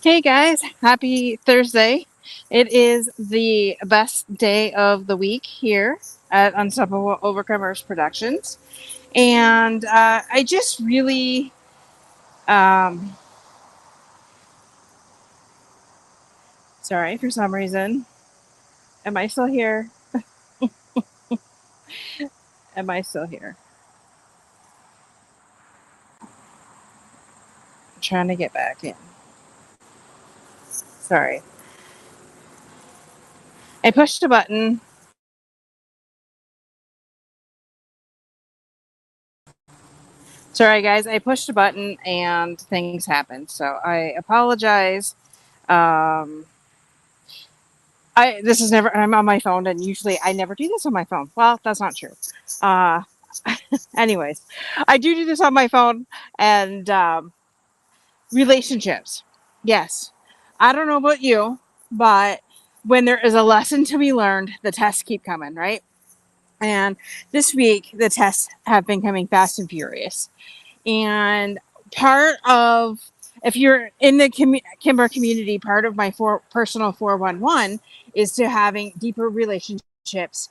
Hey guys, happy Thursday. It is the best day of the week here at Unstoppable Overcomers Productions. And I just really, um, sorry, for some reason. Am I still here? Am I still here? I'm trying to get back in. Sorry. I pushed a button. Sorry, guys. I pushed a button and things happened. So I apologize. Um, this is never. I'm on my phone, and usually I never do this on my phone. Well, that's not true. Uh, anyways, I do this on my phone, and relationships. Yes, I don't know about you, but when there is a lesson to be learned, the tests keep coming, right? And this week, the tests have been coming fast and furious. And part of, if you're in the Kimber community, part of my personal 411 is to having deeper relationships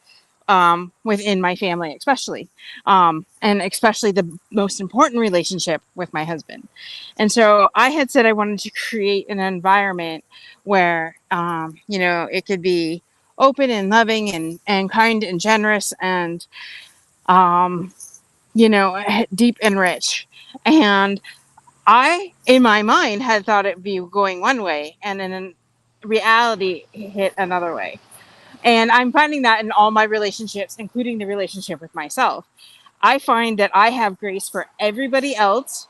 within my family, especially, and especially the most important relationship with my husband. And so I had said I wanted to create an environment where, it could be open and loving and kind and generous and, um, deep and rich. And I, in my mind, had thought it'd be going one way, and in reality, hit another way. And I'm finding that in all my relationships, including the relationship with myself. I find that I have grace for everybody else,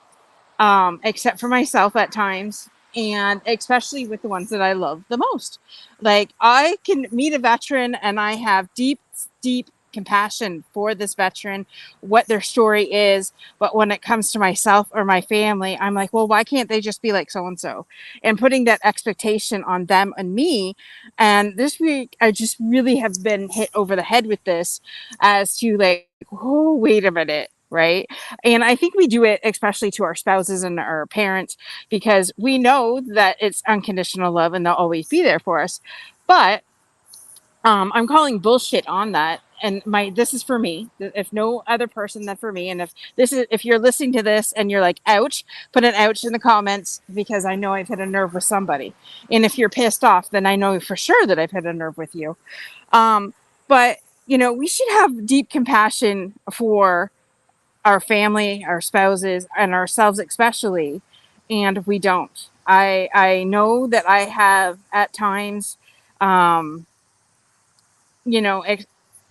except for myself at times, and especially with the ones that I love the most. Like, I can meet a veteran and I have deep, deep compassion for this veteran, what their story is. But when it comes to myself or my family, I'm like, well, why can't they just be like so and so? And putting that expectation on them and me. And this week, I just really have been hit over the head with this as to like, oh, wait a minute, right? And I think we do it especially to our spouses and our parents because we know that it's unconditional love and they'll always be there for us. But I'm calling bullshit on that. And my this is for me. If no other person, then for me. And if you're listening to this and you're like, ouch, put an ouch in the comments because I know I've hit a nerve with somebody. And if you're pissed off, then I know for sure that I've hit a nerve with you. But we should have deep compassion for our family, our spouses, and ourselves especially, and we don't. I know that I have at times, um, you know, ex-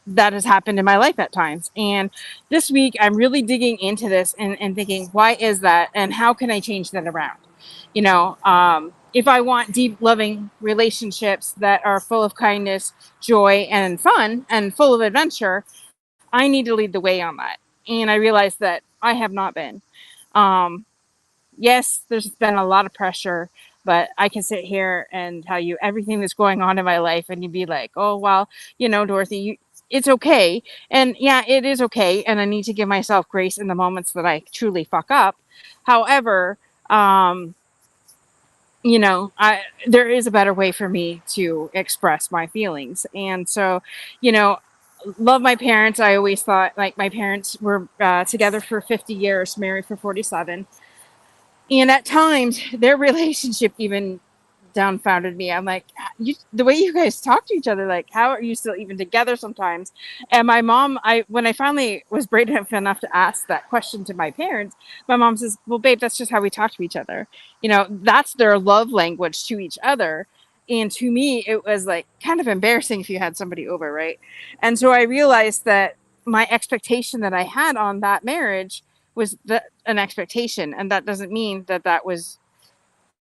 that has happened in my life at times. And this week, I'm really digging into this and thinking, why is that, and how can I change that around? If I want deep, loving relationships that are full of kindness, joy, and fun, and full of adventure, I need to lead the way on that. And I realized that I have not been. Um, yes, there's been a lot of pressure, but I can sit here and tell you everything that's going on in my life, and you'd be like, oh, well, Dorothy, it's okay. And yeah, it is okay. And I need to give myself grace in the moments that I truly fuck up. However, um, there is a better way for me to express my feelings. And so, you know, love my parents. I always thought like my parents were together for 50 years, married for 47. And at times, their relationship even dumbfounded me. I'm like, the way you guys talk to each other, like, how are you still even together sometimes? And my mom, when I finally was brave enough to ask that question to my parents, my mom says, well, babe, that's just how we talk to each other. That's their love language to each other. And to me, it was like kind of embarrassing if you had somebody over, right? And so I realized that my expectation that I had on that marriage was an expectation, and that doesn't mean that that was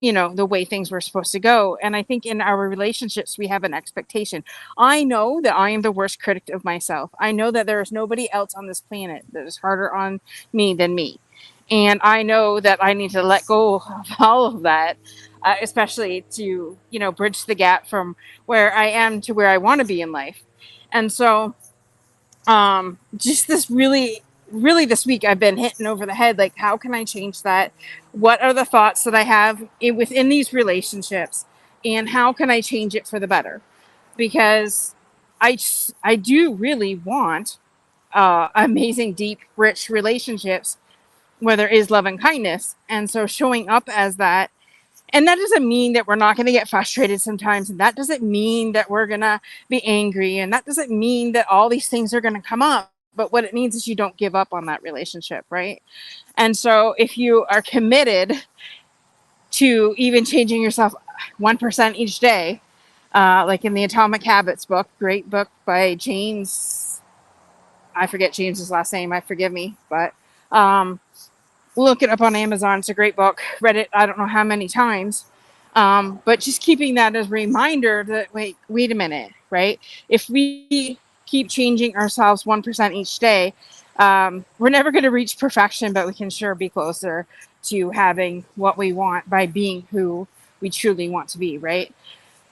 the way things were supposed to go. And I think in our relationships we have an expectation. I know that I am the worst critic of myself. I know that there is nobody else on this planet that is harder on me than me, and I know that I need to let go of all of that, especially to bridge the gap from where I am to where I want to be in life. And so just this really really this week I've been hitting over the head, like, how can I change that? What are the thoughts that I have within these relationships? And how can I change it for the better? Because I do really want amazing, deep, rich relationships where there is love and kindness. And so showing up as that, and that doesn't mean that we're not going to get frustrated sometimes. And that doesn't mean that we're going to be angry. And that doesn't mean that all these things are going to come up. But what it means is you don't give up on that relationship, right? And so if you are committed to even changing yourself 1% each day, like in the Atomic Habits book, great book by James, I forget James's last name, forgive me, but look it up on Amazon. It's a great book. Read it I don't know how many times. But just keeping that as a reminder that wait a minute, right? If we keep changing ourselves 1% each day, we're never going to reach perfection, but we can sure be closer to having what we want by being who we truly want to be, right?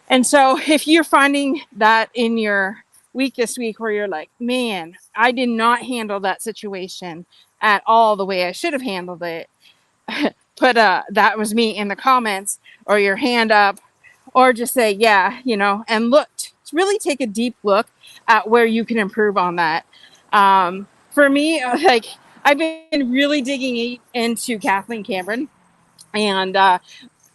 And so if you're finding that in your week this week where you're like, man, I did not handle that situation at all the way I should have handled it, put that was me in the comments or your hand up, or just say, yeah, and really take a deep look at where you can improve on that. For me, like, I've been really digging into Kathleen Cameron, and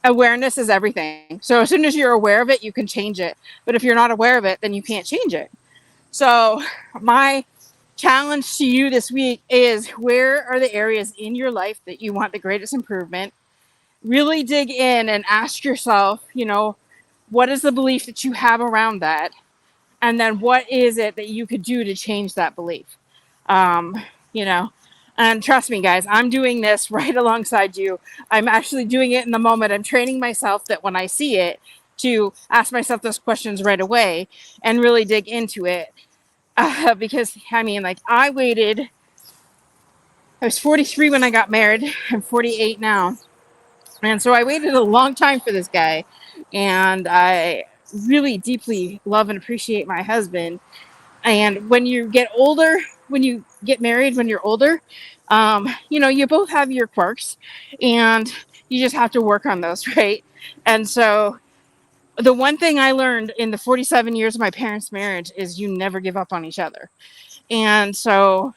awareness is everything. So as soon as you're aware of it, you can change it. But if you're not aware of it, then you can't change it. So my challenge to you this week is, where are the areas in your life that you want the greatest improvement? Really dig in and ask yourself, what is the belief that you have around that? And then what is it that you could do to change that belief? You know, and trust me, guys, I'm doing this right alongside you. I'm actually doing it in the moment. I'm training myself that when I see it, to ask myself those questions right away and really dig into it. Because, I mean, like, I was 43 when I got married. I'm 48 now. And so I waited a long time for this guy. And I really deeply love and appreciate my husband. And when you get older, when you get married, when you're older, you both have your quirks and you just have to work on those, right? And so the one thing I learned in the 47 years of my parents' marriage is you never give up on each other. And so,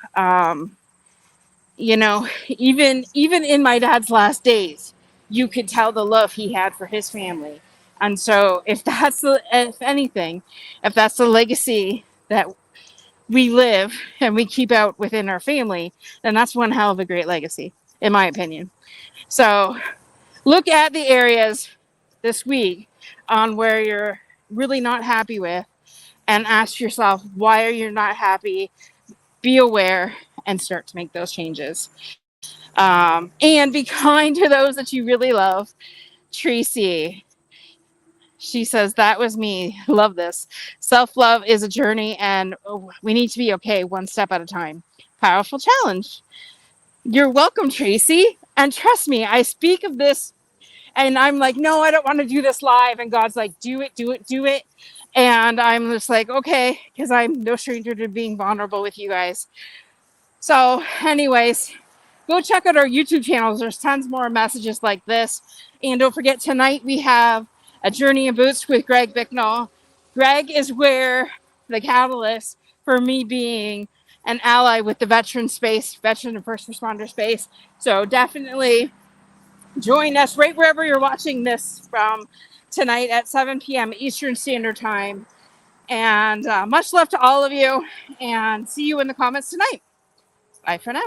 even in my dad's last days, you could tell the love he had for his family. And so if that's the legacy that we live and we keep out within our family, then that's one hell of a great legacy, in my opinion. So look at the areas this week on where you're really not happy with, and ask yourself, why are you not happy? Be aware and start to make those changes. And be kind to those that you really love. Tracy, she says, that was me. Love this. Self-love is a journey, and we need to be okay one step at a time. Powerful challenge. You're welcome, Tracy. And trust me, I speak of this and I'm like, no, I don't want to do this live. And God's like, do it, do it, do it. And I'm just like, okay, because I'm no stranger to being vulnerable with you guys. So anyways, go check out our YouTube channels. There's tons more messages like this. And don't forget, tonight we have a Journey in Boots with Greg Bicknell. Greg is where the catalyst for me being an ally with the veteran and first responder space. So definitely join us right wherever you're watching this from tonight at 7 p.m. Eastern Standard Time. And much love to all of you, and see you in the comments tonight. Bye for now.